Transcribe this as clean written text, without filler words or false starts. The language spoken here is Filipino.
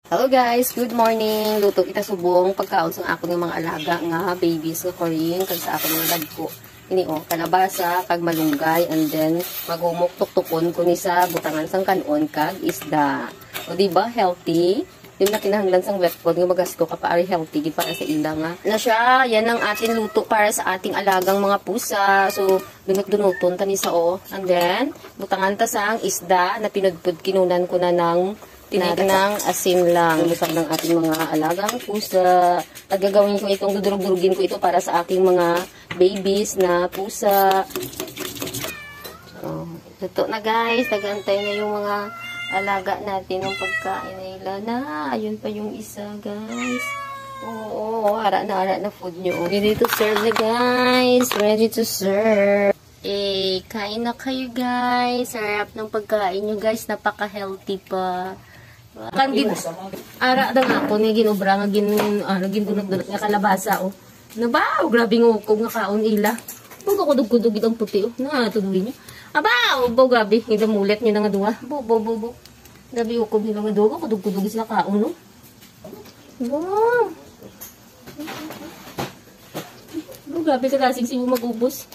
Hello guys, good morning. Luto kita subong pagkaon sa ako ng mga alaga nga babies nga koring kag sa ako mga dagko. Ini kalabasa kag malunggay and then magumok tuktukon ko ni sa butangan sang kanon kag isda. O di ba healthy? Yung na kinahanglan sang wet food nga magasto ka paari healthy gid para sa ila nga. Na siya, yan ang ating luto para sa ating alagang mga pusa. So dunot-dunoton tani sa and then butangan ta sang isda na pinudpud kinunan ko na ng tinang asin lang. Lusag ng ating mga alagang pusa. At gagawin ko itong dudurug-durugin ko ito para sa aking mga babies na pusa. So, ito na guys. Nagantay na yung mga alaga natin ng pagkain nila na. Ayun pa yung isa guys. Oo, hara na food nyo. Ready to serve na guys. Ready to serve. Kain na kayo guys. Sarap ng pagkain nyo guys. Napaka-healthy pa. Kan ara da nga ako ni ginobra nga ginunot-dunot nga kalabasa Nabaw, grabe ng ukog nga kaon ila. Kudug-kudug ang puti Na tuduin niya. Abaw, grabe ida mulet niya nga duwa. Bo. Grabe ukog nila nga duwa, kudug-kudug sila kaon Wow. Grabe ka kasing si magubos.